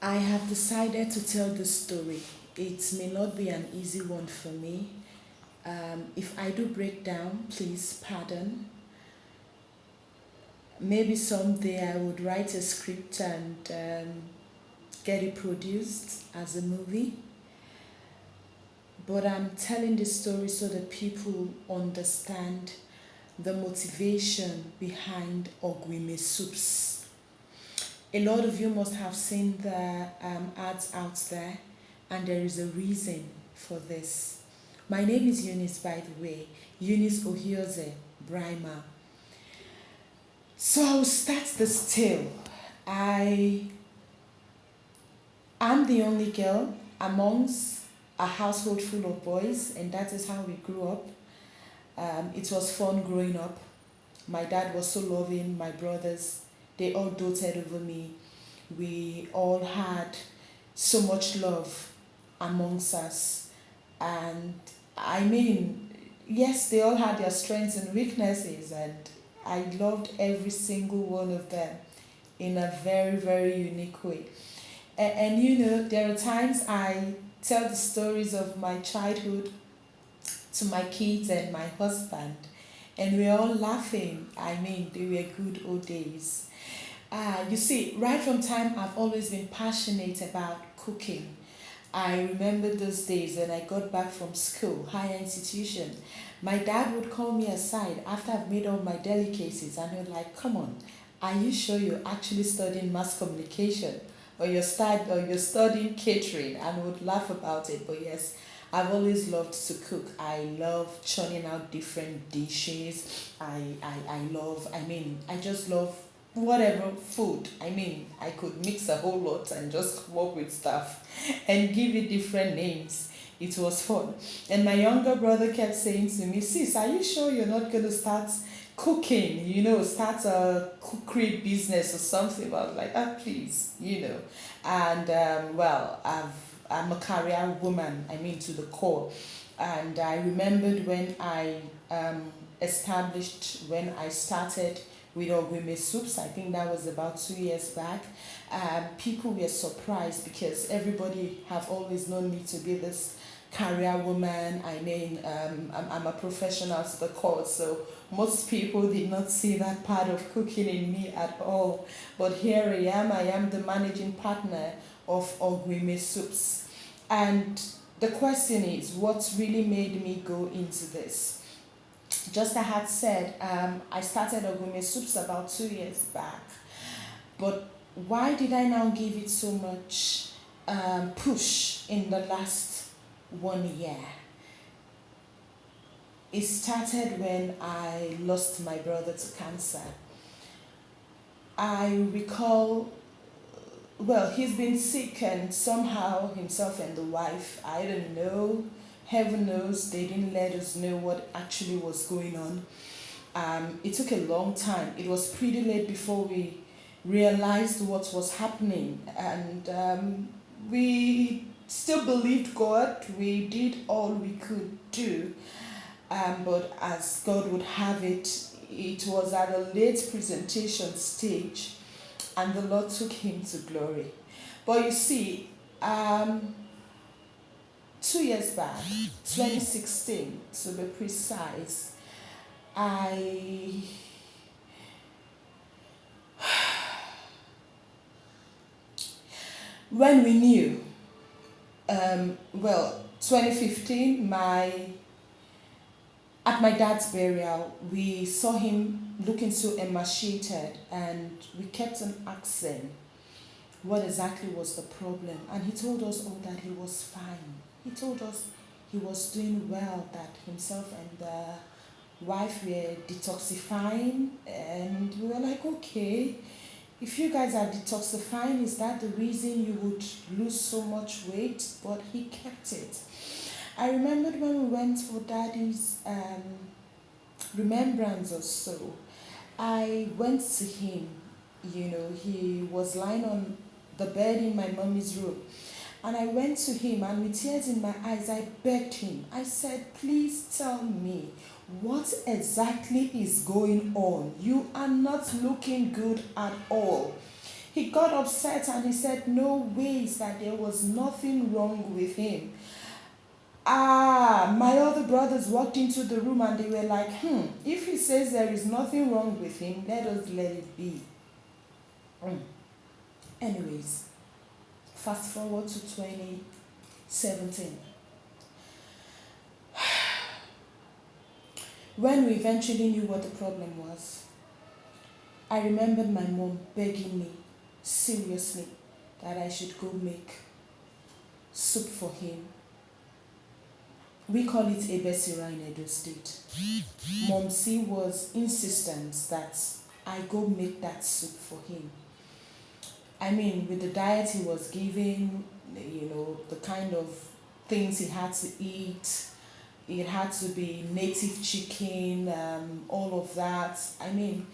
I have decided to tell this story. It may not be an easy one for me. If I do break down, please pardon. Maybe someday I would write a script and get it produced as a movie. But I'm telling this story so that people understand the motivation behind Ogwimeh Soupz. A lot of you must have seen the ads out there, and there is a reason for this. My name is Eunice, by the way, Eunice Ohioze Brima. So I'll start this tale. I am the only girl amongst a household full of boys, and that is how we grew up. It was fun growing up. My dad was so loving, my brothers, they all doted over me. We all had so much love amongst us. And I mean, yes, they all had their strengths and weaknesses, and I loved every single one of them in a very, very unique way. And you know, there are times I tell the stories of my childhood to my kids and my husband, and we're all laughing. I mean, they were good old days. You see, right from time I've always been passionate about cooking. I remember those days when I got back from school, higher institution. My dad would call me aside after I've made all my delicacies, and he would like, "Come on, are you sure you're actually studying mass communication, or you're studying catering?" And would laugh about it. But yes, I've always loved to cook. I love churning out different dishes. I just love whatever food. I mean, I could mix a whole lot and just come up with stuff and give it different names. It was fun. And my younger brother kept saying to me, "Sis, are you sure you're not going to start cooking? Start a cookery business or something?" I was like, "Ah, please. And I'm a career woman, I mean, to the core. And I remembered when when I started with Ogwimeh Soupz. I think that was about 2 years back. People were surprised because everybody have always known me to be this career woman. I mean, I'm a professional to the core, so most people did not see that part of cooking in me at all. But here I am. I am the managing partner of Ogwimeh Soupz. And the question is, what really made me go into this? Just I had said, I started Ogwimeh Soupz about 2 years back. But why did I now give it so much push in the last 1 year? It started when I lost my brother to cancer. I recall, well, he's been sick, and somehow himself and the wife, I don't know, heaven knows, they didn't let us know what actually was going on. It took a long time. It was pretty late before we realized what was happening, and we still believed God. We did all we could do, but as God would have it, it was at a late presentation stage, and the Lord took him to glory. But you see, 2 years back, 2016 to be precise, I when we knew, 2015, at my dad's burial, we saw him looking so emaciated, and we kept on asking what exactly was the problem. And he told us all that he was fine. He told us he was doing well, that himself and the wife were detoxifying, and we were like, okay, if you guys are detoxifying, is that the reason you would lose so much weight? But he kept it. I remembered when we went for daddy's remembrance or so, I went to him. He was lying on the bed in my mommy's room. And I went to him, and with tears in my eyes, I begged him. I said, "Please tell me, what exactly is going on? You are not looking good at all." He got upset and he said no ways, that there was nothing wrong with him. My other brothers walked into the room and they were like, if he says there is nothing wrong with him, let us let it be. Anyways, fast forward to 2017. When we eventually knew what the problem was, I remembered my mom begging me seriously that I should go make soup for him. We call it ebesira in Edo State. Mom C was insistent that I go make that soup for him. I mean, with the diet he was given, the kind of things he had to eat, it had to be native chicken, all of that. I mean,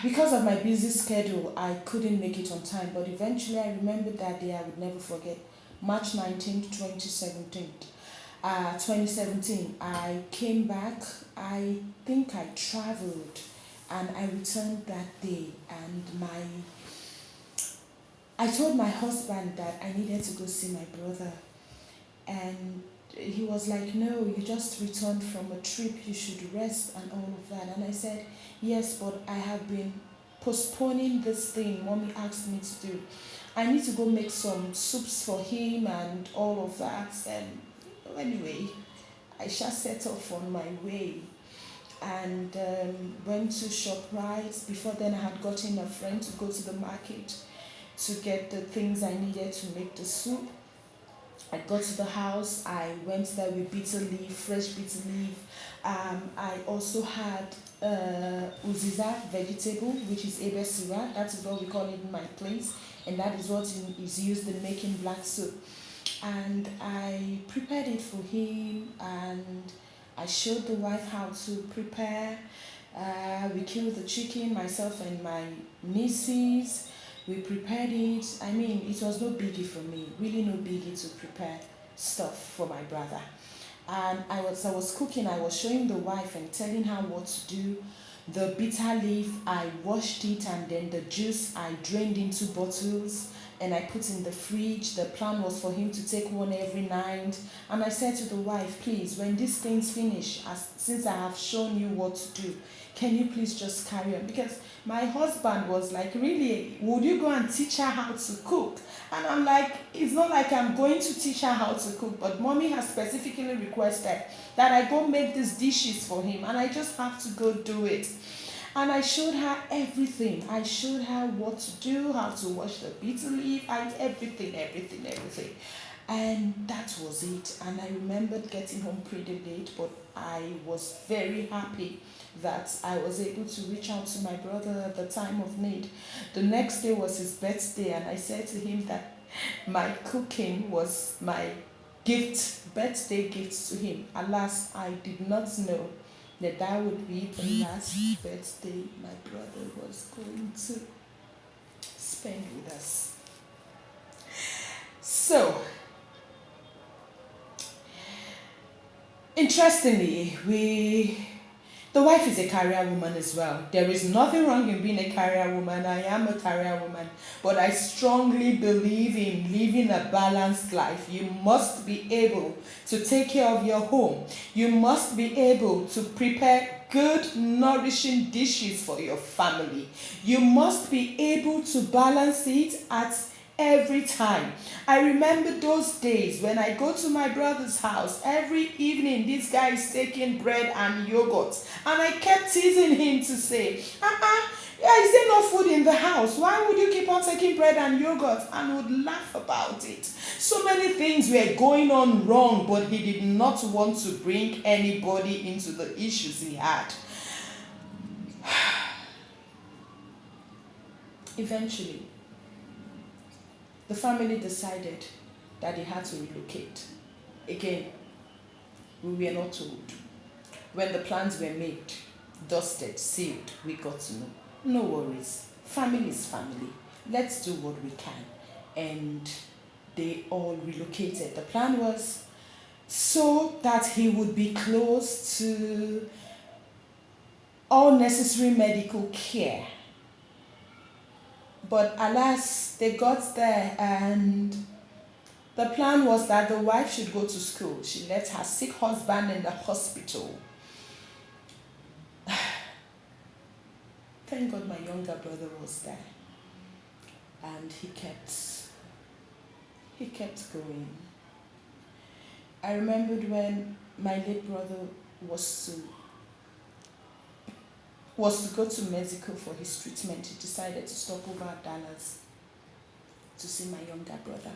because of my busy schedule, I couldn't make it on time. But eventually, I remembered that day I would never forget. March 19th, 2017, I came back. I think I traveled and I returned that day, and I told my husband that I needed to go see my brother, and he was like, no, you just returned from a trip, you should rest and all of that. And I said, yes, but I have been postponing this thing Mommy asked me to do. I need to go make some soups for him and all of that. And anyway, I shall set off on my way and went to ShopRite. Before then, I had gotten a friend to go to the market to get the things I needed to make the soup. I got to the house, I went there with bitter leaf, fresh bitter leaf. I also had uziza vegetable, which is ebesira. That is what we call it in my place, and that is what is used in making black soup. And I prepared it for him, and I showed the wife how to prepare. We killed the chicken, myself and my nieces. We prepared it. I mean, it was no biggie for me, really no biggie to prepare stuff for my brother. And I was cooking, I was showing the wife and telling her what to do. The bitter leaf, I washed it, and then the juice I drained into bottles and I put in the fridge. The plan was for him to take one every night. And I said to the wife, please, when these things finish, since I have shown you what to do, can you please just carry on? Because my husband was like, really, would you go and teach her how to cook? And I'm like, it's not like I'm going to teach her how to cook, but Mommy has specifically requested that I go make these dishes for him, and I just have to go do it. And I showed her everything. I showed her what to do, how to wash the bitter leaf, and everything. And that was it. And I remembered getting home pretty late, but I was very happy that I was able to reach out to my brother at the time of need. The next day was his birthday, and I said to him that my cooking was my birthday gift to him. Alas, I did not know that would be the last birthday my brother was going to spend with us. So, interestingly, the wife is a career woman as well. There is nothing wrong in being a career woman. I am a career woman. But I strongly believe in living a balanced life. You must be able to take care of your home. You must be able to prepare good, nourishing dishes for your family. You must be able to balance it at every time. I remember those days when I go to my brother's house. Every evening, this guy is taking bread and yogurt. And I kept teasing him to say, is there no food in the house? Why would you keep on taking bread and yogurt? And would laugh about it. So many things were going on wrong, but he did not want to bring anybody into the issues he had. Eventually, the family decided that they had to relocate. Again, we were not told. When the plans were made, dusted, sealed, we got to know. No worries. Family is family. Let's do what we can. And they all relocated. The plan was so that he would be close to all necessary medical care. But alas, they got there, and the plan was that the wife should go to school. She left her sick husband in the hospital. Thank God my younger brother was there, and he kept going. I remembered when my late brother was to go to Mexico for his treatment. He decided to stop over at Dallas to see my younger brother.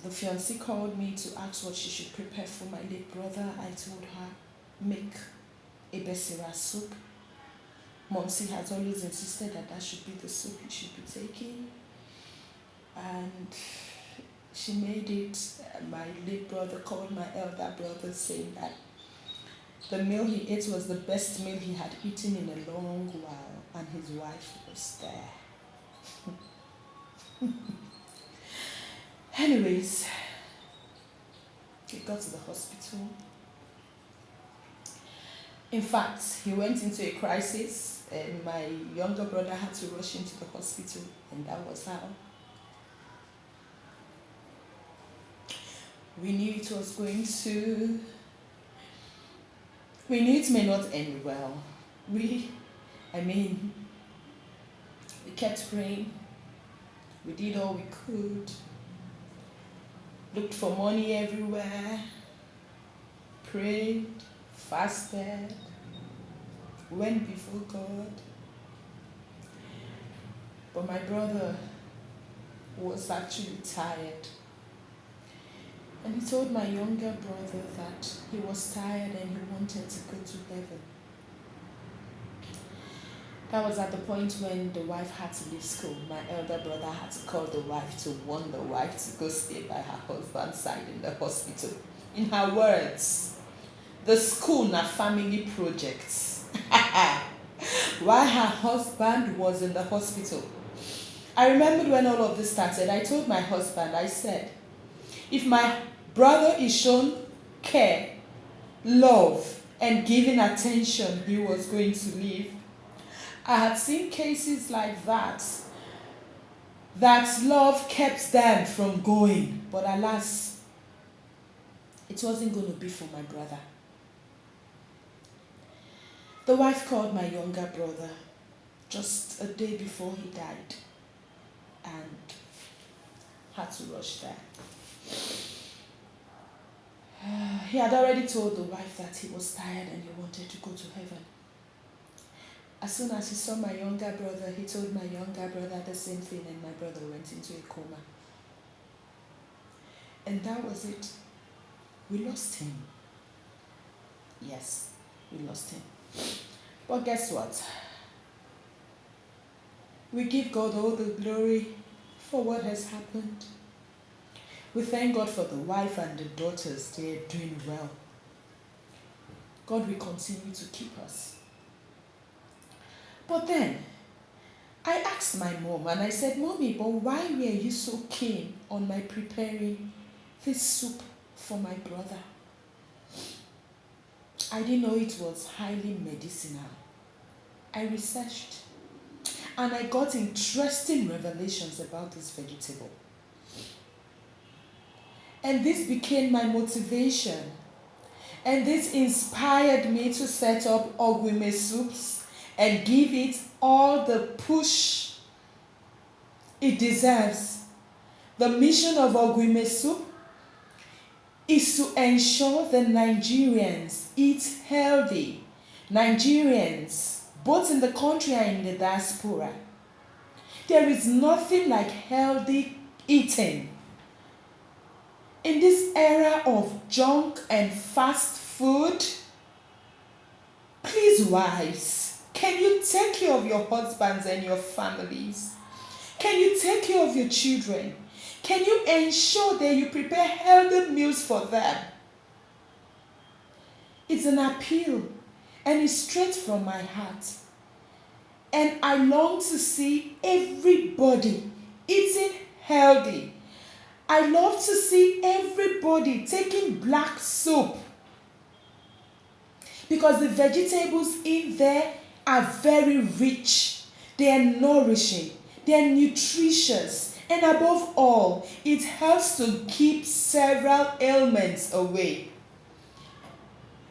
The fiancée called me to ask what she should prepare for my late brother. I told her, make a besira soup. Momsy has always insisted that should be the soup he should be taking. And she made it. My late brother called my elder brother saying that the meal he ate was the best meal he had eaten in a long while, and his wife was there. Anyways, he got to the hospital. In fact, he went into a crisis, and my younger brother had to rush into the hospital, and that was how. We knew it may not end well. We kept praying. We did all we could. Looked for money everywhere. Prayed, fasted, went before God. But my brother was actually tired. And he told my younger brother that he was tired and he wanted to go to heaven. That was at the point when the wife had to leave school. My elder brother had to call the wife to warn the wife to go stay by her husband's side in the hospital. In her words, the school na family projects. While her husband was in the hospital. I remembered when all of this started, I told my husband, I said, if my brother is shown care, love, and given attention, he was going to live. I had seen cases like that love kept them from going. But alas, it wasn't going to be for my brother. The wife called my younger brother just a day before he died and had to rush there. He had already told the wife that he was tired and he wanted to go to heaven. As soon as he saw my younger brother, he told my younger brother the same thing, and my brother went into a coma. And that was it. We lost him. Yes, we lost him. But guess what? We give God all the glory for what has happened. We thank God for the wife and the daughters. They're doing well. God will continue to keep us. But then, I asked my mom and I said, Mommy, but why were you so keen on my preparing this soup for my brother? I didn't know it was highly medicinal. I researched and I got interesting revelations about this vegetable. And this became my motivation. And this inspired me to set up Ogwimeh Soupz and give it all the push it deserves. The mission of Ogwimeh Soupz is to ensure that Nigerians eat healthy. Nigerians, both in the country and in the diaspora. There is nothing like healthy eating. In this era of junk and fast food, please, wives, can you take care of your husbands and your families? Can you take care of your children? Can you ensure that you prepare healthy meals for them? It's an appeal and it's straight from my heart. And I long to see everybody eating healthy. I love to see everybody taking black soup because the vegetables in there are very rich. They are nourishing, they are nutritious, and above all, it helps to keep several ailments away.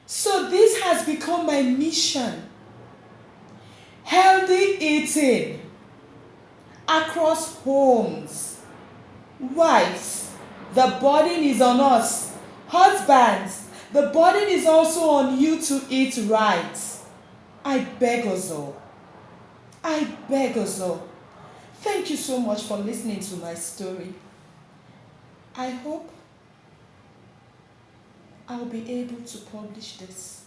So this has become my mission. Healthy eating across homes. Wives, the burden is on us. Husbands, the burden is also on you to eat right. I beg us all. I beg us all. Thank you so much for listening to my story. I hope I'll be able to publish this.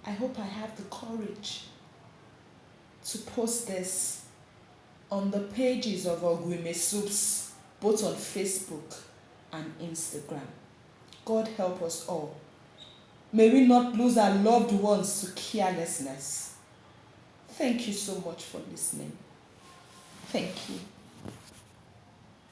I hope I have the courage to post this on the pages of Ogwimeh Soupz, both on Facebook and Instagram. God help us all. May we not lose our loved ones to carelessness. Thank you so much for listening. Thank you.